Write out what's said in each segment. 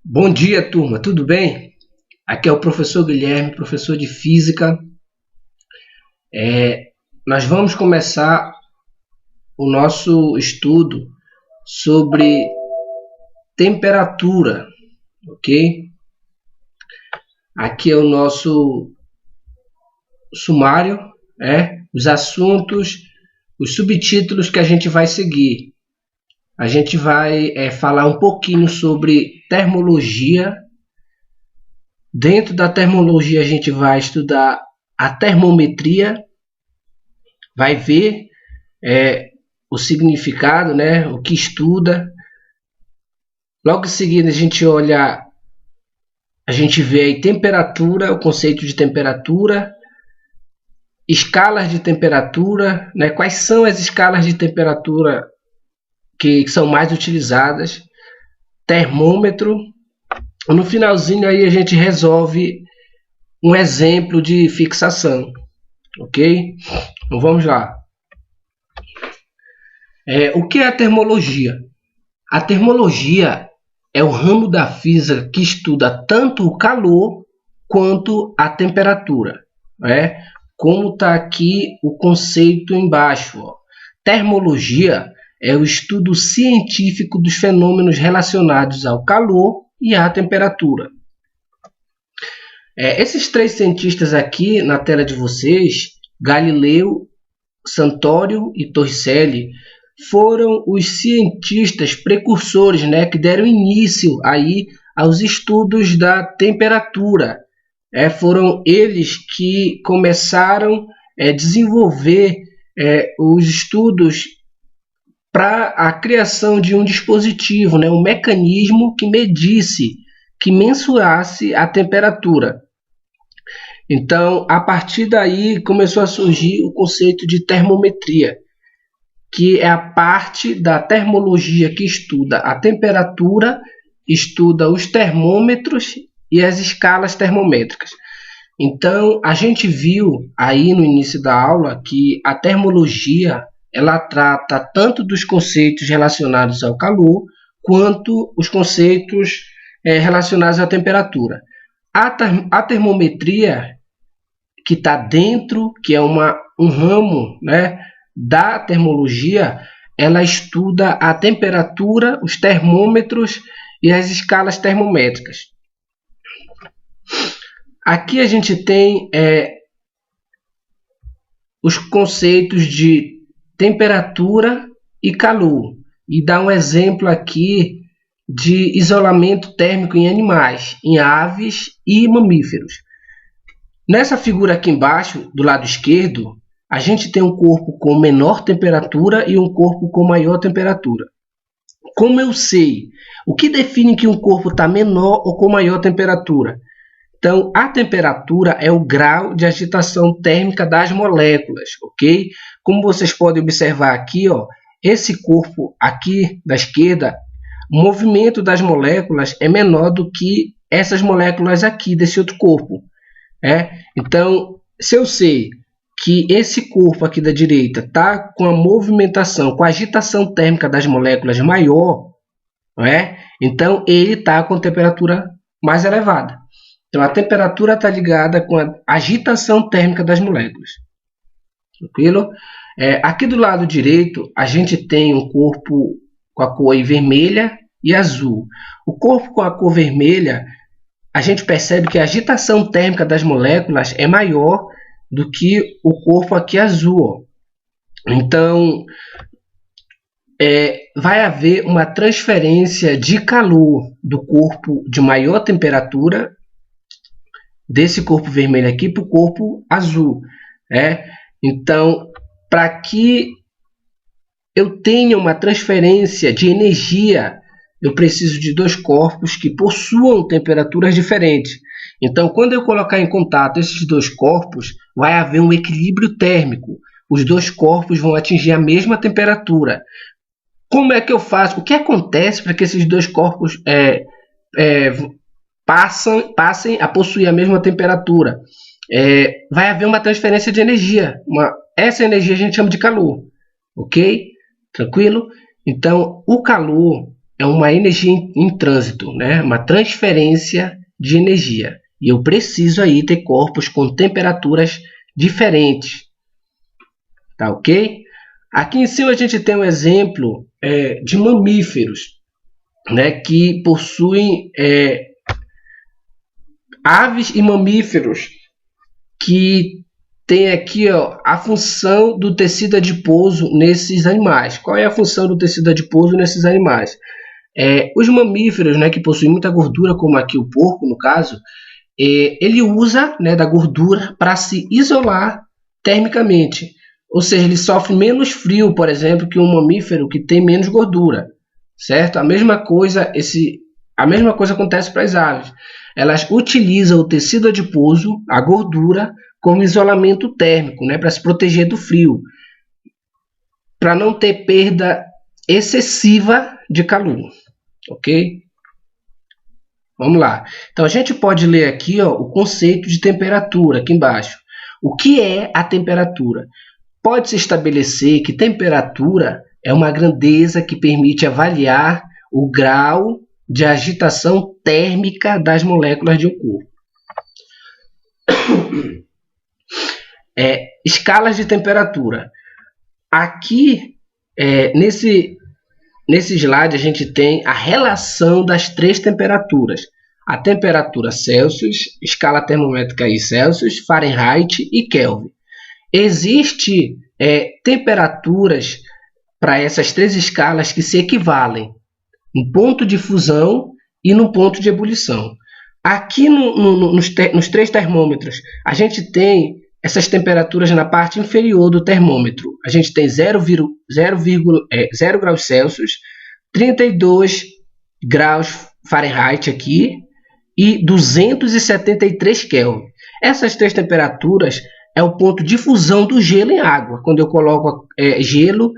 Bom dia, turma, tudo bem? Aqui é o professor Guilherme, professor de Física. Nós vamos começar o nosso estudo sobre temperatura, ok? Aqui é o nosso sumário, os assuntos, os subtítulos que a gente vai seguir. A gente vai falar um pouquinho sobre termologia. Dentro da termologia a gente vai estudar a termometria, vai ver o significado, o que estuda. Logo em seguida a gente vê aí temperatura, o conceito de temperatura, escalas de temperatura, quais são as escalas de temperatura que são mais utilizadas, termômetro. No finalzinho aí a gente resolve um exemplo de fixação, ok? Então vamos lá. O que é a termologia? A termologia é o ramo da física que estuda tanto o calor quanto a temperatura, como está aqui o conceito embaixo. Termologia é o estudo científico dos fenômenos relacionados ao calor e à temperatura. Esses três cientistas aqui na tela de vocês, Galileu, Santoro e Torricelli, foram os cientistas precursores, que deram início aí aos estudos da temperatura. Foram eles que começaram a desenvolver os estudos para a criação de um dispositivo, um mecanismo que medisse, que mensurasse a temperatura. Então, a partir daí começou a surgir o conceito de termometria, que é a parte da termologia que estuda a temperatura, estuda os termômetros e as escalas termométricas. Então, a gente viu aí no início da aula que a termologia ela trata tanto dos conceitos relacionados ao calor, quanto os conceitos relacionados à temperatura. A termometria, que está dentro, que é um ramo, da termologia, ela estuda a temperatura, os termômetros e as escalas termométricas. Aqui a gente tem os conceitos de temperatura e calor, e dá um exemplo aqui de isolamento térmico em animais, em aves e mamíferos. Nessa figura aqui embaixo, do lado esquerdo, a gente tem um corpo com menor temperatura e um corpo com maior temperatura. Como eu sei? O que define que um corpo está menor ou com maior temperatura? Então, a temperatura é o grau de agitação térmica das moléculas, ok? Como vocês podem observar aqui, esse corpo aqui da esquerda, o movimento das moléculas é menor do que essas moléculas aqui desse outro corpo. Então, se eu sei que esse corpo aqui da direita está com a movimentação, com a agitação térmica das moléculas maior, então ele está com a temperatura mais elevada. Então, a temperatura está ligada com a agitação térmica das moléculas. Tranquilo? Aqui do lado direito, a gente tem um corpo com a cor vermelha e azul. O corpo com a cor vermelha, a gente percebe que a agitação térmica das moléculas é maior do que o corpo aqui azul. Então, vai haver uma transferência de calor do corpo de maior temperatura, desse corpo vermelho aqui, para o corpo azul. Então, para que eu tenha uma transferência de energia, eu preciso de dois corpos que possuam temperaturas diferentes. Então, quando eu colocar em contato esses dois corpos, vai haver um equilíbrio térmico. Os dois corpos vão atingir a mesma temperatura. Como é que eu faço? O que acontece para que esses dois corpos passem a possuir a mesma temperatura? Vai haver uma transferência de energia. Essa energia a gente chama de calor. Ok? Tranquilo? Então, o calor uma energia em trânsito, né? Uma transferência de energia. E eu preciso aí ter corpos com temperaturas diferentes. Tá ok? Aqui em cima a gente tem um exemplo de mamíferos, né? Que possuem aves e mamíferos que tem aqui, ó, a função do tecido adiposo nesses animais. Qual é a função do tecido adiposo nesses animais? Os mamíferos, né, que possuem muita gordura, como aqui o porco, no caso, ele usa, né, da gordura para se isolar termicamente. Ou seja, ele sofre menos frio, por exemplo, que um mamífero que tem menos gordura. Certo? A mesma coisa acontece para as aves. Elas utilizam o tecido adiposo, a gordura, como isolamento térmico, né, para se proteger do frio, para não ter perda excessiva de calor, ok? Vamos lá. Então a gente pode ler aqui, ó, o conceito de temperatura aqui embaixo. O que é a temperatura? Pode-se estabelecer que temperatura é uma grandeza que permite avaliar o grau de agitação térmica das moléculas de um corpo. Escalas de temperatura. Aqui, nesse slide, a gente tem a relação das três temperaturas. A temperatura Celsius, escala termométrica aí Celsius, Fahrenheit e Kelvin. Existem temperaturas para essas três escalas que se equivalem no ponto de fusão e no ponto de ebulição. Aqui nos três termômetros, a gente tem essas temperaturas na parte inferior do termômetro. A gente tem 0 graus Celsius, 32 graus Fahrenheit aqui e 273 Kelvin. Essas três temperaturas é o ponto de fusão do gelo em água. Quando eu coloco gelo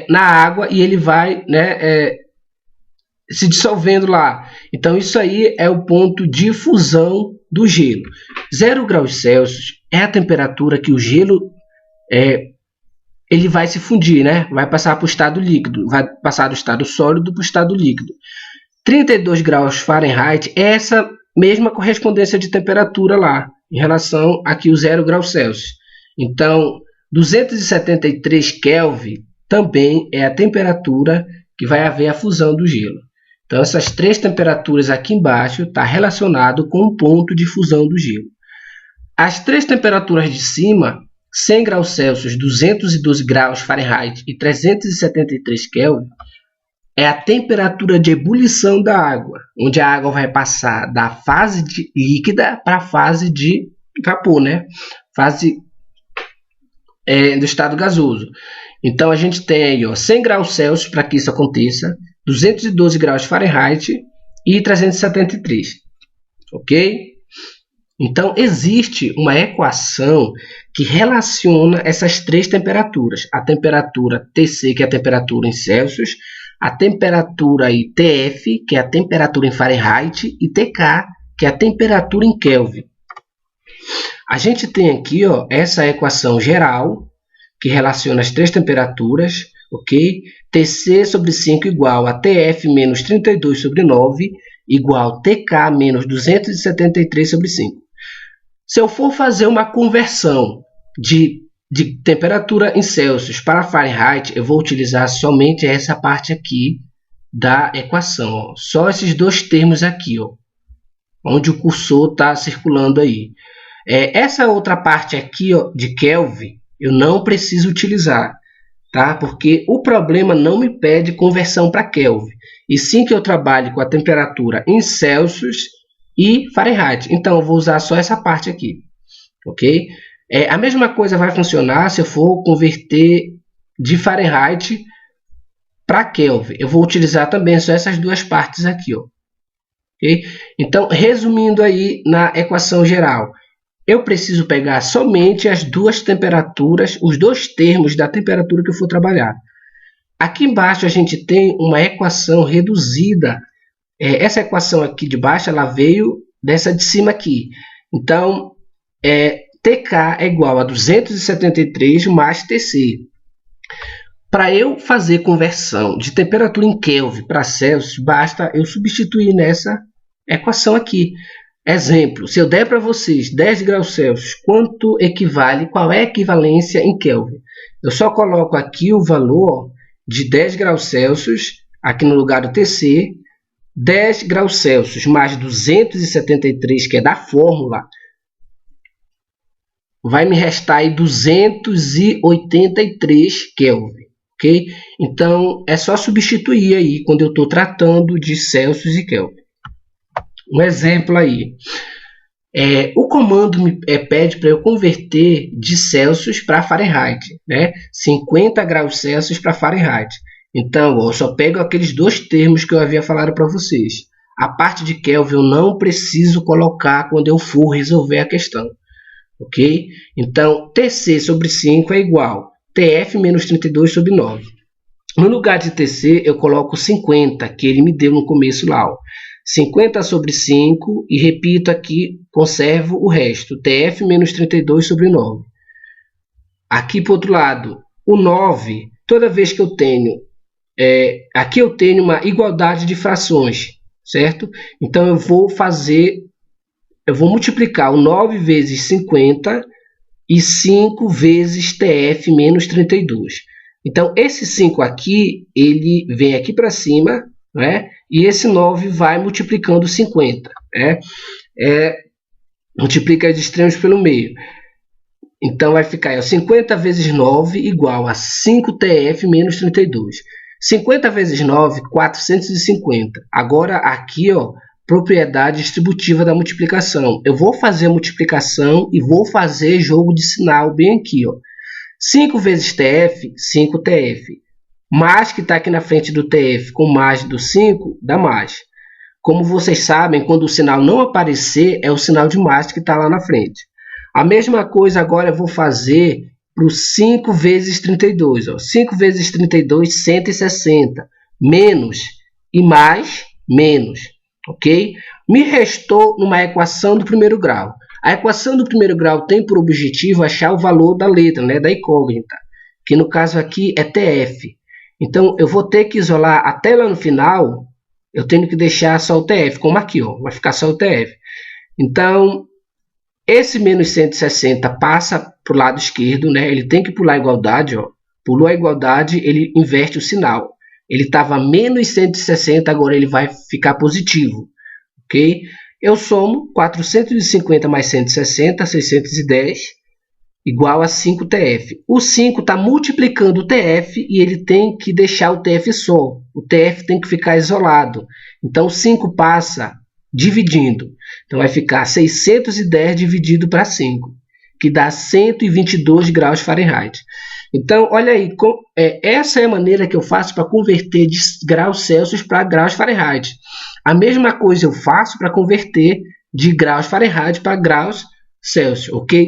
na água e ele vai, né, se dissolvendo lá. Então isso aí é o ponto de fusão do gelo. 0 graus Celsius é a temperatura que o gelo ele vai se fundir, né? Vai passar para o estado líquido, vai passar do estado sólido para o estado líquido. 32 graus Fahrenheit é essa mesma correspondência de temperatura lá, em relação aqui o 0 graus Celsius. Então, 273 Kelvin também é a temperatura que vai haver a fusão do gelo. Então, essas três temperaturas aqui embaixo estão relacionadas com o ponto de fusão do gelo. As três temperaturas de cima, 100 graus Celsius, 212 graus Fahrenheit e 373 Kelvin, é a temperatura de ebulição da água, onde a água vai passar da fase líquida para a fase de vapor, né? Fase do estado gasoso. Então, a gente tem aí, ó, 100 graus Celsius para que isso aconteça, 212 graus Fahrenheit e 373, ok? Então, existe uma equação que relaciona essas três temperaturas. A temperatura Tc, que é a temperatura em Celsius, a temperatura aí Tf, que é a temperatura em Fahrenheit, e Tk, que é a temperatura em Kelvin. A gente tem aqui, ó, essa equação geral, que relaciona as três temperaturas, ok? Tc sobre 5 igual a Tf menos 32 sobre 9, igual a Tk menos 273 sobre 5. Se eu for fazer uma conversão de temperatura em Celsius para Fahrenheit, eu vou utilizar somente essa parte aqui da equação, ó. Só esses dois termos aqui, ó, onde o cursor está circulando aí. Essa outra parte aqui, ó, de Kelvin, eu não preciso utilizar, tá? Porque o problema não me pede conversão para Kelvin, e sim que eu trabalhe com a temperatura em Celsius e Fahrenheit. Então, eu vou usar só essa parte aqui, ok? A mesma coisa vai funcionar se eu for converter de Fahrenheit para Kelvin. Eu vou utilizar também só essas duas partes aqui, ó, ok? Então, resumindo aí na equação geral, eu preciso pegar somente as duas temperaturas, os dois termos da temperatura que eu for trabalhar. Aqui embaixo a gente tem uma equação reduzida. Essa equação aqui de baixo, ela veio dessa de cima aqui. Então, Tk é igual a 273 mais Tc. Para eu fazer conversão de temperatura em Kelvin para Celsius, basta eu substituir nessa equação aqui. Exemplo, se eu der para vocês 10 graus Celsius, quanto equivale, qual é a equivalência em Kelvin? Eu só coloco aqui o valor de 10 graus Celsius, aqui no lugar do TC, 10 graus Celsius mais 273, que é da fórmula, vai me restar aí 283 Kelvin, ok? Então, é só substituir aí quando eu estou tratando de Celsius e Kelvin. Um exemplo aí. O comando pede para eu converter de Celsius para Fahrenheit, né? 50 graus Celsius para Fahrenheit. Então, eu só pego aqueles dois termos que eu havia falado para vocês. A parte de Kelvin eu não preciso colocar quando eu for resolver a questão. Ok? Então, TC sobre 5 é igual TF menos 32 sobre 9. No lugar de TC, eu coloco 50, que ele me deu no começo lá. Ó. 50 sobre 5, e repito aqui, conservo o resto. TF menos 32 sobre 9. Aqui para o outro lado, o 9, toda vez que eu tenho... aqui eu tenho uma igualdade de frações, certo? Então, eu vou multiplicar o 9 vezes 50 e 5 vezes TF menos 32. Então, esse 5 aqui, ele vem aqui para cima, né? E esse 9 vai multiplicando 50. Né? Multiplica os extremos pelo meio. Então, vai ficar 50 vezes 9 igual a 5TF menos 32. 50 vezes 9, 450. Agora, aqui, ó, propriedade distributiva da multiplicação. Eu vou fazer a multiplicação e vou fazer jogo de sinal bem aqui. Ó. 5 vezes TF, 5TF. Mais que está aqui na frente do TF com mais do 5, dá mais. Como vocês sabem, quando o sinal não aparecer, é o sinal de mais que está lá na frente. A mesma coisa agora eu vou fazer para o 5 vezes 32. Ó. 5 vezes 32, 160. Menos e mais, menos. Ok? Me restou uma equação do primeiro grau. A equação do primeiro grau tem por objetivo achar o valor da letra, né, da incógnita, que no caso aqui é TF. Então, eu vou ter que isolar até lá no final, eu tenho que deixar só o TF, como aqui, ó, vai ficar só o TF. Então, esse menos 160 passa para o lado esquerdo, né, ele tem que pular a igualdade, ó, pulou a igualdade, ele inverte o sinal. Ele estava menos 160, agora ele vai ficar positivo. Ok? Eu somo 450 mais 160, 610, igual a 5TF. O 5 está multiplicando o TF e ele tem que deixar o TF só. O TF tem que ficar isolado. Então, o 5 passa dividindo. Então, vai ficar 610 dividido para 5, que dá 122 graus Fahrenheit. Então, olha aí, essa é a maneira que eu faço para converter de graus Celsius para graus Fahrenheit. A mesma coisa eu faço para converter de graus Fahrenheit para graus Celsius, ok?